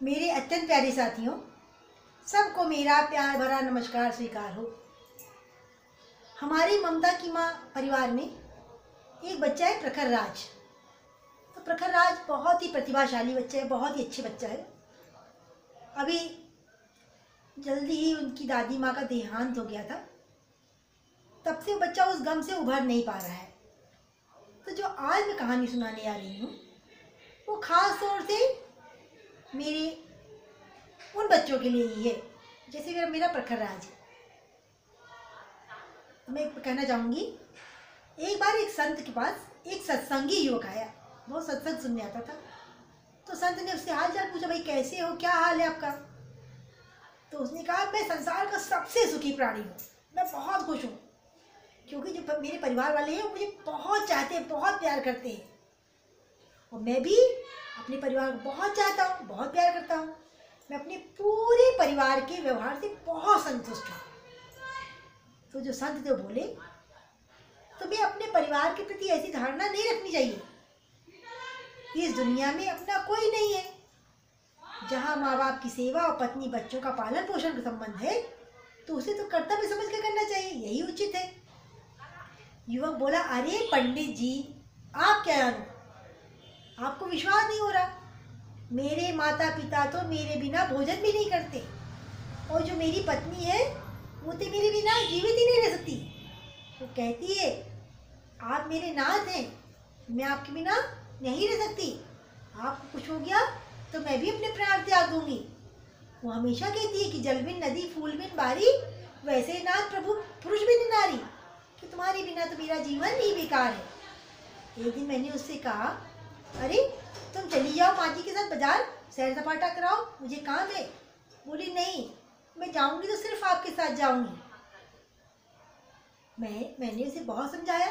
मेरे अत्यंत प्यारे साथियों, सबको मेरा प्यार भरा नमस्कार स्वीकार हो। हमारी ममता की माँ परिवार में एक बच्चा है प्रखर राज। तो प्रखर राज बहुत ही प्रतिभाशाली बच्चा है, बहुत ही अच्छे बच्चा है। अभी जल्दी ही उनकी दादी माँ का देहांत हो गया था। तब से बच्चा उस गम से उभर नहीं पा रहा है। तो जो आज मैं कहानी सुनाने आ रही हूँ वो खास तौर से मेरे उन बच्चों के लिए ही है, जैसे मेरा प्रखर राज है। मैं कहना चाहूँगी, एक बार एक संत के पास एक सत्संगी युवक आया। वो सत्संग सुनने आता था। तो संत ने उससे हाल चाल पूछा, भाई कैसे हो, क्या हाल है आपका। तो उसने कहा, मैं संसार का सबसे सुखी प्राणी हूँ, मैं बहुत खुश हूँ, क्योंकि जो मेरे परिवार वाले हैं वो मुझे बहुत चाहते हैं, बहुत प्यार करते हैं, और मैं भी अपने परिवार को बहुत चाहता हूँ, बहुत प्यार करता हूँ। मैं अपने पूरे परिवार के व्यवहार से बहुत संतुष्ट हूँ। तो जो संत थे वो बोले, तुम्हें अपने परिवार के प्रति ऐसी धारणा नहीं रखनी चाहिए। इस दुनिया में अपना कोई नहीं है। जहाँ माँ बाप की सेवा और पत्नी बच्चों का पालन पोषण का संबंध है, तो उसे तो कर्तव्य समझ कर करना चाहिए, यही उचित है। युवक बोला, अरे पंडित जी, आप क्या जानो, आपको विश्वास नहीं हो रहा। मेरे माता पिता तो मेरे बिना भोजन भी नहीं करते, और जो मेरी पत्नी है वो तो मेरे बिना जीवित ही नहीं रह सकती। वो कहती है, आप मेरे नाथ हैं, मैं आपके बिना नहीं रह सकती। आपको कुछ हो गया तो मैं भी अपने प्राण त्याग दूंगी। वो हमेशा कहती है कि जल बिन नदी, फूल बिन बारी, वैसे नाथ प्रभु पुरुष बिन नारी, कि तुम्हारे बिना तो मेरा जीवन ही बेकार है। एक दिन मैंने उससे कहा, अरे तुम चली जाओ माँ जी के साथ बाजार, सैर सपाटा कराओ, मुझे काम है। बोली, नहीं, मैं जाऊंगी तो सिर्फ आपके साथ जाऊंगी। मैंने उसे बहुत समझाया,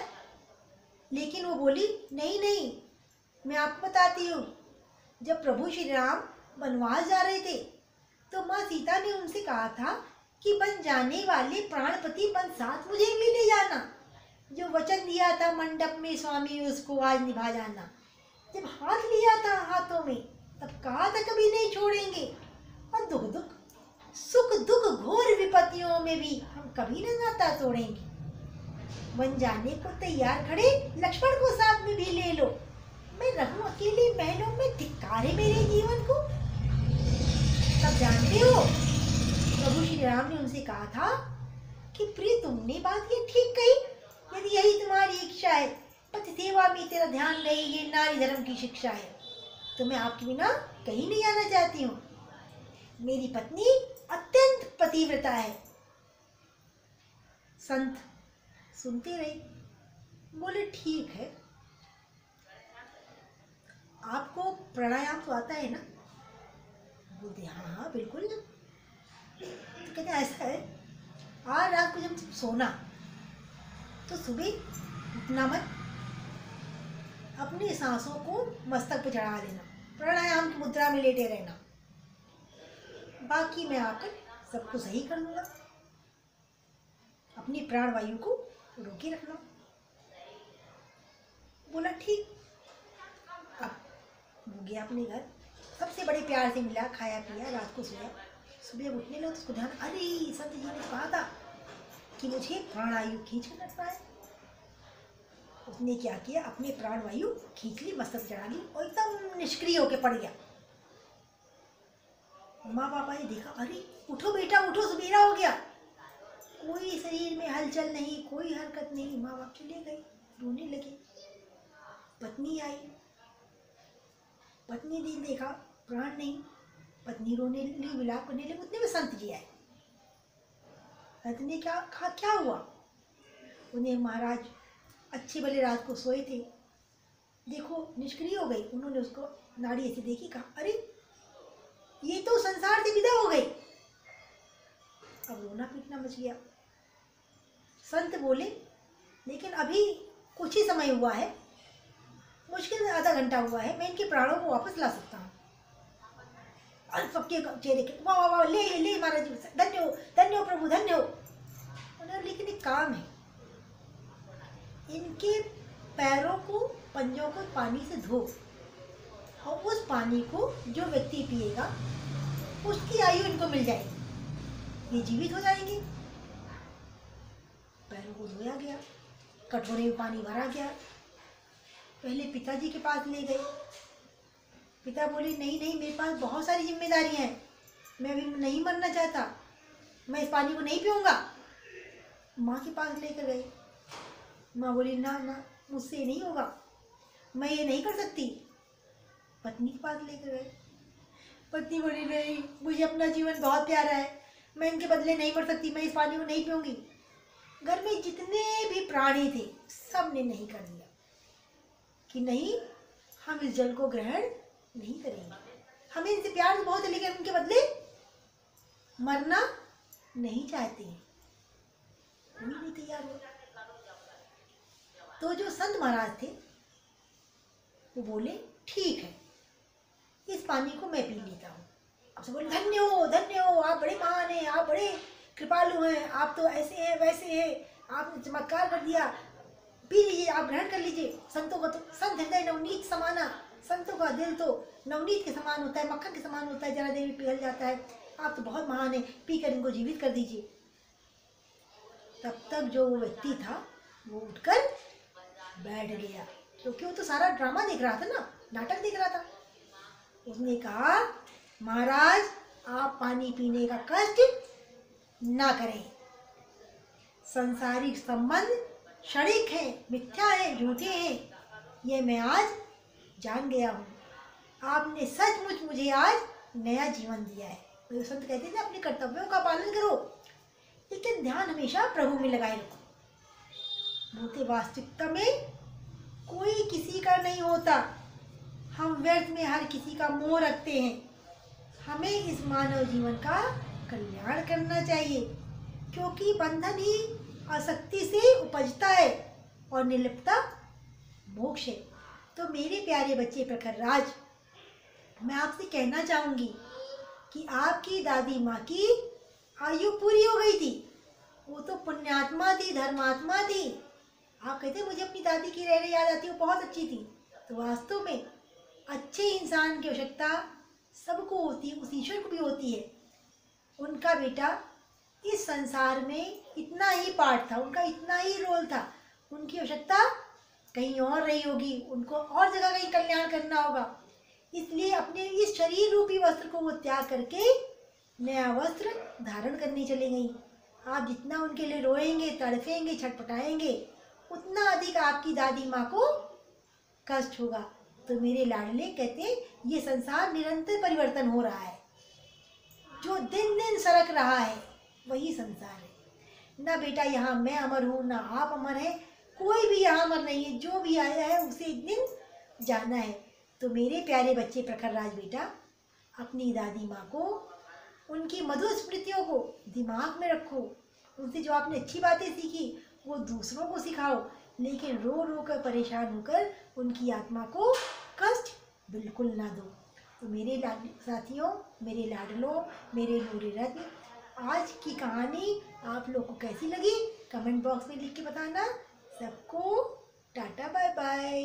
लेकिन वो बोली, नहीं नहीं, मैं आपको बताती हूँ। जब प्रभु श्री राम वनवास जा रहे थे तो माँ सीता ने उनसे कहा था कि बन जाने वाले प्राणपति बन साथ मुझे भी ले जाना। जो वचन दिया था मंडप में स्वामी, उसको आज निभा जाना। जब हाथ लिया था हाथों में, तब कहा था कभी नहीं छोड़ेंगे, और दुख दुख सुख दुख घोर विपत्तियों में भी हम कभी न नाता तोड़ेंगे। वन जाने को तैयार खड़े, लक्ष्मण को साथ में भी ले लो। मैं रहूं अकेले महलों में, धिक्कारे मेरे जीवन को। तब जानते हो, प्रभु श्री राम ने उनसे कहा था कि प्रिय, तुमने बात ये ठीक कही। यदि यही तुम्हारी इच्छा है, पति सेवा में तेरा ध्यान नहीं, ये नारी धर्म की शिक्षा है, तो मैं आपके बिना कहीं नहीं आना चाहती हूँ। मेरी पत्नी अत्यंत पतिव्रता है। संत सुनते रहे, बोले, ठीक है, आपको प्राणायाम तो आता है ना। बोलते, हाँ हाँ बिल्कुल। तो कहते, ऐसा है, आज रात को जब सोना तो सुबह उठना मत, अपनी सांसों को मस्तक पर चढ़ा लेना, प्राणायाम की मुद्रा में लेटे रहना, बाकी मैं आकर सबको सही कर लूँगा। अपनी प्राणवायु को रोके रखना। बोला, ठीक। अब वो गया अपने घर, सबसे बड़े प्यार से मिला, खाया पिया, रात को सोया। सुबह उठने लगा तो उसको ध्यान, अरे संत जी ने कहा था कि मुझे प्राणवायु खींच कर रखना है। उसने क्या किया, अपने प्राणवायु खींच ली, मस्तक चढ़ा ली, और एकदम निष्क्रिय होकर पड़ गया। माँ पापा ने देखा, अरे उठो बेटा उठो, सवेरा हो गया। कोई शरीर में हलचल नहीं, कोई हरकत नहीं। माँ बाप चले गए, रोने लगे। पत्नी आई, पत्नी ने देखा प्राण नहीं, पत्नी रोने लगी, विलाप करने लगी। उतने में संत जी आए। संत ने क्या कहा, क्या हुआ। उन्हें, महाराज अच्छे भले रात को सोए थे, देखो निष्क्रिय हो गई। उन्होंने उसको नाड़ी ऐसे देखी, कहा, अरे ये तो संसार से विदा हो गई। अब रोना पीटना मच गया। संत बोले, लेकिन अभी कुछ ही समय हुआ है, मुश्किल से आधा घंटा हुआ है, मैं इनके प्राणों को वापस ला सकता हूँ। और सबके चेहरे के वाह वाह वाह, ले ले महाराज, धन्य हो, धन्य हो प्रभु, धन्य हो। लेकिन एक काम है, इनके पैरों को, पंजों को पानी से धो, और उस पानी को जो व्यक्ति पिएगा उसकी आयु इनको मिल जाएगी, ये जीवित हो जाएंगे। पैरों को धोया गया, कटोरे में पानी भरा गया। पहले पिताजी के पास ले गए। पिता बोले नहीं नहीं, मेरे पास बहुत सारी जिम्मेदारियां हैं, मैं अभी नहीं मरना चाहता, मैं इस पानी को नहीं पीऊँगा। माँ के पास लेकर गए। माँ बोली ना ना, मुझसे ये नहीं होगा, मैं ये नहीं कर सकती। पत्नी के पास लेकर गए। पत्नी बोली नहीं, मुझे अपना जीवन बहुत प्यारा है, मैं इनके बदले नहीं मर सकती, मैं इस पानी को नहीं पीऊँगी। घर में जितने भी प्राणी थे सब ने नहीं कर दिया कि नहीं, हम इस जल को ग्रहण नहीं करेंगे, हमें इनसे प्यार तो बहुत है लेकिन उनके बदले मरना नहीं चाहते हैं, कोई नहीं तैयार हुआ। तो जो संत महाराज थे वो बोले ठीक है, इस पानी को मैं पी लेता हूँ। अब सब बोले धन्य हो, आप बड़े महान हैं, आप बड़े कृपालु हैं, आप तो ऐसे हैं वैसे हैं, आपने चमत्कार कर दिया, पी लीजिए, आप ग्रहण कर लीजिए। संतों का तो संत हृदय नवनीत समाना, संतों का दिल तो नवनीत के समान होता है, मक्खन के समान होता है, जरा देर में पिघल जाता है, आप तो बहुत महान है, पीकर इनको जीवित कर दीजिए। तब तक जो वो व्यक्ति था वो उठकर बैठ गया, क्योंकि वो तो सारा ड्रामा देख रहा था ना, नाटक देख रहा था। उसने कहा महाराज, आप पानी पीने का कष्ट ना करें, सांसारिक संबंध क्षणिक है, मिथ्या है, झूठे हैं, ये मैं आज जान गया हूँ। आपने सचमुच मुझे आज नया जीवन दिया है। तो संत कहते थे अपने कर्तव्यों का पालन करो, लेकिन ध्यान हमेशा प्रभु में लगाए रखो। बोलते वास्तविकता में कोई किसी का नहीं होता, हम व्यर्थ में हर किसी का मोह रखते हैं। हमें इस मानव जीवन का कल्याण करना चाहिए, क्योंकि बंधन ही आसक्ति से उपजता है और निर्लिप्तता मोक्ष है। तो मेरे प्यारे बच्चे प्रखर राज, मैं आपसे कहना चाहूँगी कि आपकी दादी माँ की आयु पूरी हो गई थी, वो तो पुण्यात्मा थी, धर्मात्मा थी। आप कहते मुझे अपनी दादी की रह याद आती, वो बहुत अच्छी थी। तो वास्तव में अच्छे इंसान की आवश्यकता सबको होती है, उस ईश्वर को भी होती है। उनका बेटा इस संसार में इतना ही पार्ट था, उनका इतना ही रोल था, उनकी आवश्यकता कहीं और रही होगी, उनको और जगह कहीं कल्याण करना होगा। इसलिए अपने इस शरीर रूपी वस्त्र को वो त्याग करके नया वस्त्र धारण करने चली गई। आप जितना उनके लिए रोएंगे, तड़फेंगे, छटपटाएंगे, उतना अधिक आपकी दादी माँ को कष्ट होगा। तो मेरे लाडले कहते ये संसार निरंतर परिवर्तन हो रहा है, जो दिन दिन सरक रहा है वही संसार है। ना बेटा यहाँ मैं अमर हूँ, ना आप अमर हैं, कोई भी यहाँ अमर नहीं है। जो भी आया है उसे एक दिन जाना है। तो मेरे प्यारे बच्चे प्रखर राज बेटा, अपनी दादी माँ को, उनकी मधुर स्मृतियों को दिमाग में रखो। उनसे जो आपने अच्छी बातें सीखी वो दूसरों को सिखाओ, लेकिन रो रो कर परेशान होकर उनकी आत्मा को कष्ट बिल्कुल ना दो। तो मेरे साथियों, मेरे लाडलों, मेरे नूरे रत्न, आज की कहानी आप लोग को कैसी लगी कमेंट बॉक्स में लिख के बताना। सबको टाटा बाय बाय।